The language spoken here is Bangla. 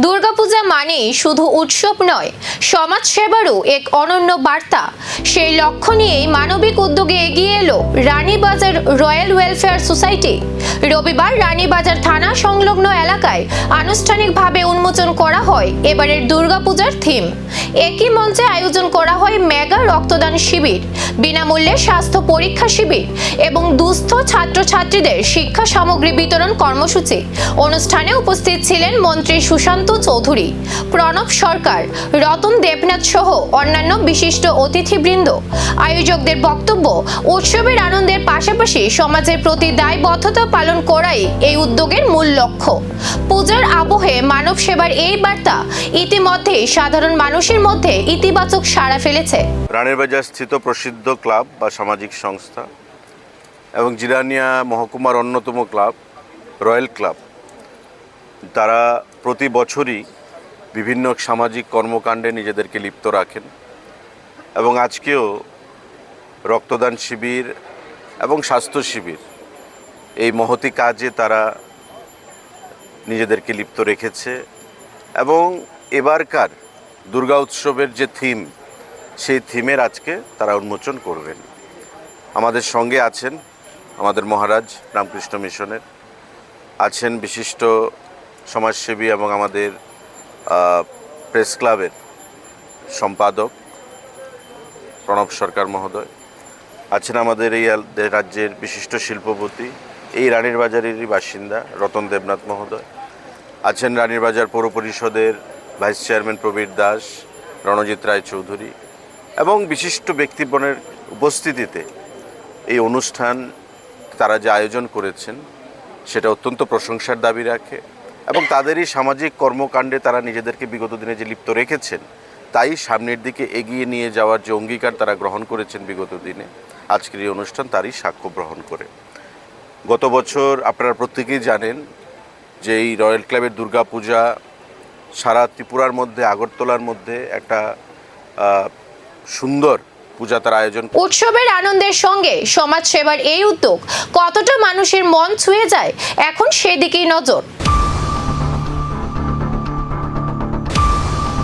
দুর্গাপূজা মানেই শুধু উৎসব নয়, সমাজ সেবারও এক অনন্য বার্তা। সেই লক্ষ্য নিয়েই মানবিক উদ্যোগে এগিয়ে এলো রানীবাজার রয়্যাল ওয়েলফেয়ার সোসাইটি। রবিবার রানীবাজার থানা সংলগ্ন এলাকায় আনুষ্ঠানিকভাবে উন্মোচন করা হয় এবারের দুর্গাপূজার থিম। একই মঞ্চে আয়োজন করা হয় মেগা রক্তদান শিবির, বিনামূল্যে স্বাস্থ্য পরীক্ষা শিবির এবং দুস্থ ছাত্রছাত্রীদের শিক্ষা সামগ্রী বিতরণ কর্মসূচি। অনুষ্ঠানে উপস্থিত ছিলেন মন্ত্রী সুশান্ত চৌধুরী, প্রণব সরকার, রতন দেবনাথ সহ অন্যান্য বিশিষ্ট অতিথিবৃন্দ। আয়োজকদের বক্তব্য, উৎসবের আনন্দের পাশাপাশি সমাজের প্রতি দায়বদ্ধতা পালন করাই এই উদ্যোগের মূল লক্ষ্য। পূজার আবহে মানব সেবার এই বার্তা ইতিমধ্যে সাধারণ মানুষের মধ্যে ইতিবাচক সাড়া ফেলেছে। রানীবাজার স্থিত প্রসিদ্ধ ক্লাব বা সামাজিক সংস্থা এবং জিরানিয়া মহকুমার অন্যতম ক্লাব রয়্যাল ক্লাব, তারা প্রতি বছরই বিভিন্ন সামাজিক কর্মকাণ্ডে নিজেদেরকে লিপ্ত রাখেন এবং আজকেও রক্তদান শিবির এবং স্বাস্থ্য শিবির এই মহতি কাজে তারা নিজেদেরকে লিপ্ত রেখেছে। এবং এবারকার দুর্গা উৎসবের যে থিম, সেই থিমের আজকে তারা উন্মোচন করবেন। আমাদের সঙ্গে আছেন আমাদের মহারাজ রামকৃষ্ণ মিশনের, আছেন বিশিষ্ট সমাজসেবী এবং আমাদের প্রেস ক্লাবের সম্পাদক প্রণব সরকার মহোদয়, আছেন আমাদের এই রাজ্যের বিশিষ্ট শিল্পপতি, এই রানীর বাজারেরই বাসিন্দা রতন দেবনাথ মহোদয়, আছেন রানীর বাজার পৌর পরিষদের ভাইস চেয়ারম্যান প্রবীর দাস, রণজিৎ রায় চৌধুরী এবং বিশিষ্ট ব্যক্তিগণের উপস্থিতিতে এই অনুষ্ঠান তারা যে আয়োজন করেছেন সেটা অত্যন্ত প্রশংসার দাবি রাখে এবং তাদেরই সামাজিক কর্মকাণ্ডে তারা নিজেদেরকে বিগত দিনে যে লিপ্ত রেখেছেন তাই সামনের দিকে এগিয়ে নিয়ে যাওয়ার যে অঙ্গীকার তারা গ্রহণ করেছেন বিগত দিনে, আজকের এই অনুষ্ঠান তারই সাক্ষ্য গ্রহণ করে। গত বছর আপনারা প্রত্যেকেই জানেন যে এই রয়্যাল ক্লাবের দুর্গাপূজা সারা ত্রিপুরার মধ্যে, আগরতলার মধ্যে একটা সুন্দর পূজা তার আয়োজন। উৎসবের আনন্দের সঙ্গে সমাজ সেবার এই উদ্যোগ কতটা মানুষের মন ছুঁয়ে যায়, এখন সেদিকেই নজর।